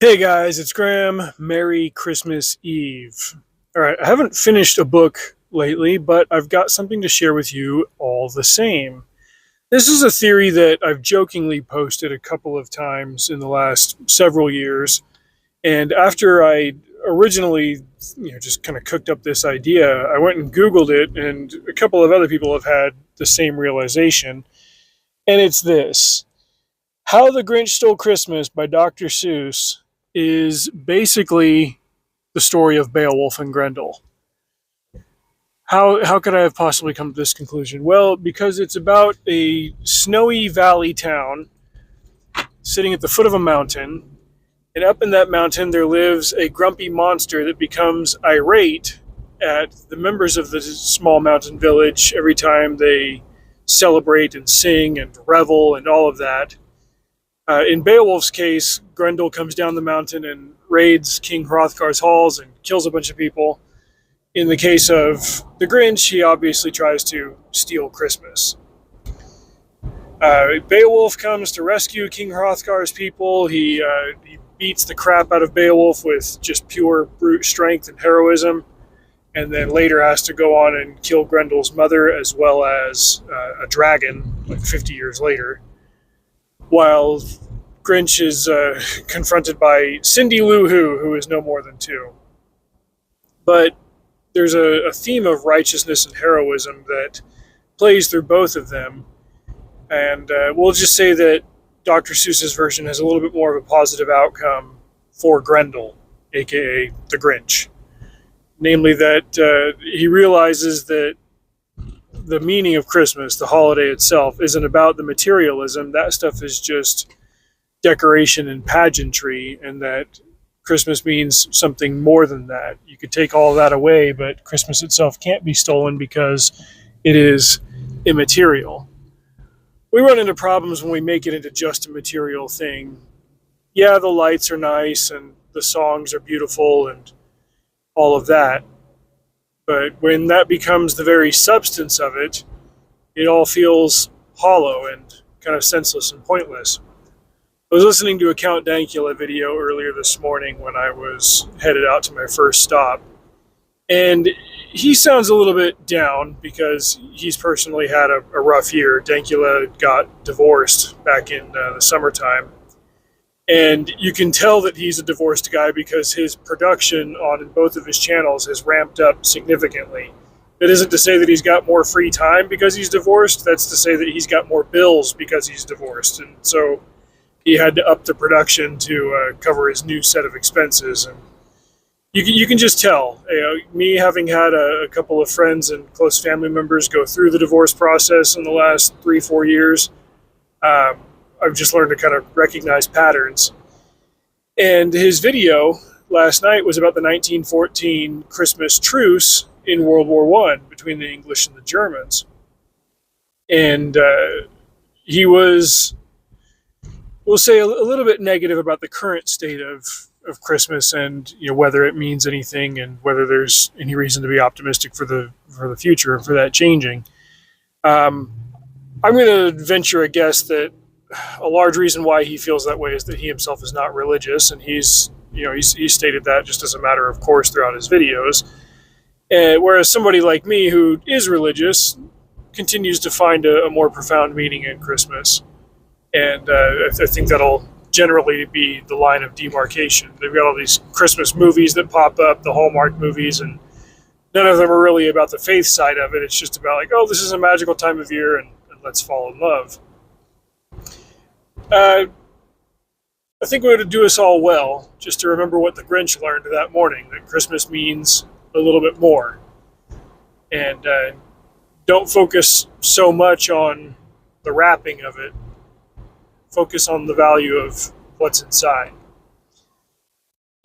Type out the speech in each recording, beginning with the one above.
Hey guys, it's Graham. Merry Christmas Eve. All right, I haven't finished a book lately, but I've got something to share with you all the same. This is a theory that I've jokingly posted a couple of times in the last several years. And after I originally, just kind of cooked up this idea, I went and Googled it, and a couple of other people have had the same realization. And it's this: How the Grinch Stole Christmas by Dr. Seuss is basically the story of Beowulf and Grendel. How could I have possibly come to this conclusion? Well, because it's about a snowy valley town sitting at the foot of a mountain, and up in that mountain there lives a grumpy monster that becomes irate at the members of the small mountain village every time they celebrate and sing and revel and all of that. In Beowulf's case, Grendel comes down the mountain and raids King Hrothgar's halls and kills a bunch of people. In the case of the Grinch, he obviously tries to steal Christmas. Beowulf comes to rescue King Hrothgar's people. He beats the crap out of Beowulf with just pure brute strength and heroism, and then later has to go on and kill Grendel's mother as well as a dragon, like 50 years later. While Grinch is confronted by Cindy Lou who is no more than two. But there's a theme of righteousness and heroism that plays through both of them. And we'll just say that Dr. Seuss's version has a little bit more of a positive outcome for Grendel, aka the Grinch. Namely that he realizes that the meaning of Christmas, the holiday itself, isn't about the materialism. That stuff is just decoration and pageantry, and that Christmas means something more than that. You could take all that away, but Christmas itself can't be stolen because it is immaterial. We run into problems when we make it into just a material thing. Yeah, the lights are nice and the songs are beautiful and all of that. But when that becomes the very substance of it, it all feels hollow and kind of senseless and pointless. I was listening to a Count Dankula video earlier this morning when I was headed out to my first stop. And he sounds a little bit down because he's personally had a rough year. Dankula got divorced back in the summertime. And you can tell that he's a divorced guy because his production on both of his channels has ramped up significantly. That isn't to say that he's got more free time because he's divorced. That's to say that he's got more bills because he's divorced. And so he had to up the production to cover his new set of expenses. And you can just tell. Me having had a couple of friends and close family members go through the divorce process in the last 3-4 years, I've just learned to kind of recognize patterns. And his video last night was about the 1914 Christmas truce in World War I between the English and the Germans. And he was, we'll say, a little bit negative about the current state of Christmas and whether it means anything and whether there's any reason to be optimistic for the future and for that changing. I'm going to venture a guess that a large reason why he feels that way is that he himself is not religious, and he's stated that just as a matter of course throughout his videos. Whereas somebody like me who is religious continues to find a more profound meaning in Christmas, and I think that'll generally be the line of demarcation. They've got all these Christmas movies that pop up, the Hallmark movies, and none of them are really about the faith side of it. It's just about like, oh, this is a magical time of year, and let's fall in love. I think it would do us all well just to remember what the Grinch learned that morning, that Christmas means a little bit more. And don't focus so much on the wrapping of it. Focus on the value of what's inside.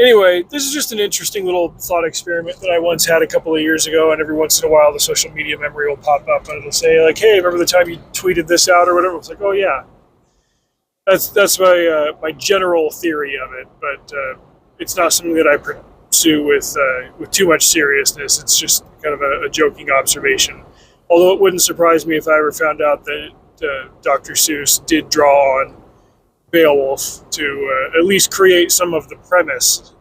Anyway, this is just an interesting little thought experiment that I once had a couple of years ago, and every once in a while the social media memory will pop up and it'll say like, hey, remember the time you tweeted this out or whatever? It's like, oh yeah. That's my general theory of it, but it's not something that I pursue with too much seriousness. It's just kind of a joking observation. Although it wouldn't surprise me if I ever found out that Dr. Seuss did draw on Beowulf to at least create some of the premise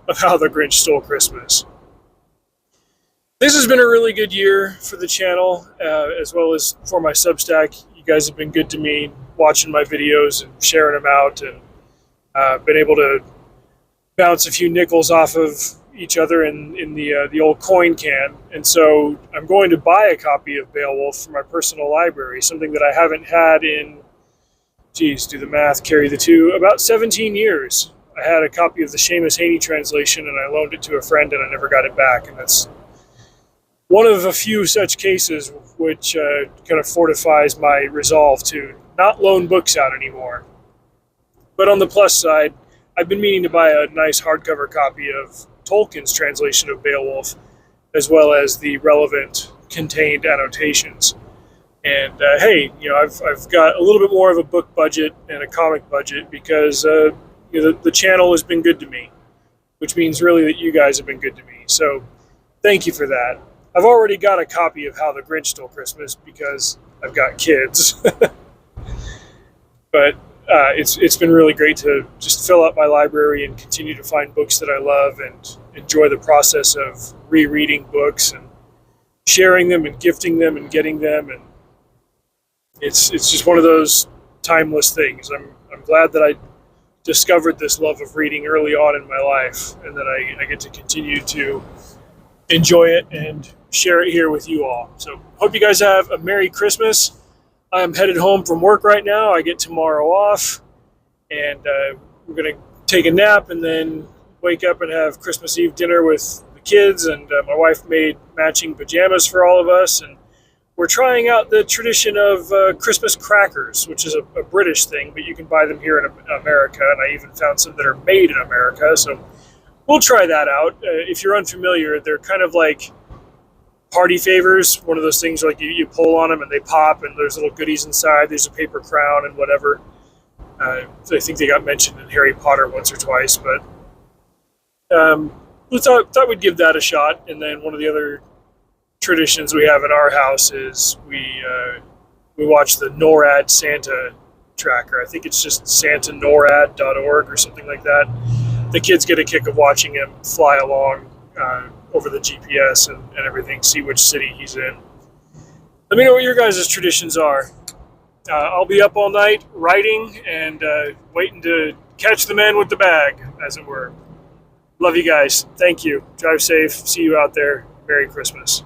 of how the Grinch stole Christmas. This has been a really good year for the channel, as well as for my Substack. You guys have been good to me, watching my videos and sharing them out, and been able to bounce a few nickels off of each other in the old coin can. And so I'm going to buy a copy of Beowulf for my personal library, something that I haven't had in, geez, do the math, carry the two, about 17 years. I had a copy of the Seamus Heaney translation, and I loaned it to a friend, and I never got it back. And that's one of a few such cases which kind of fortifies my resolve to not loan books out anymore. But on the plus side, I've been meaning to buy a nice hardcover copy of Tolkien's translation of Beowulf, as well as the relevant contained annotations. And hey, I've got a little bit more of a book budget and a comic budget because the channel has been good to me, which means really that you guys have been good to me. So thank you for that. I've already got a copy of How the Grinch Stole Christmas because I've got kids. But it's been really great to just fill up my library and continue to find books that I love and enjoy the process of rereading books and sharing them and gifting them and getting them. And it's just one of those timeless things. I'm glad that I discovered this love of reading early on in my life, and that I get to continue to enjoy it and share it here with you all. So hope you guys have a Merry Christmas. I'm headed home from work right now. I get tomorrow off, and we're going to take a nap and then wake up and have Christmas Eve dinner with the kids. And my wife made matching pajamas for all of us, and we're trying out the tradition of Christmas crackers, which is a British thing, but you can buy them here in America, and I even found some that are made in America. So we'll try that out. If you're unfamiliar, they're kind of like party favors, one of those things like you pull on them and they pop, and there's little goodies inside. There's a paper crown and whatever. I think they got mentioned in Harry Potter once or twice, but we thought we'd give that a shot. And then one of the other traditions we have in our house is we watch the NORAD Santa tracker. I think it's just santanorad.org or something like that. The kids get a kick of watching him fly along over the GPS and everything, see which city he's in. Let me know what your guys' traditions are. I'll be up all night writing and waiting to catch the man with the bag, as it were. Love you guys. Thank you. Drive safe. See you out there. Merry Christmas.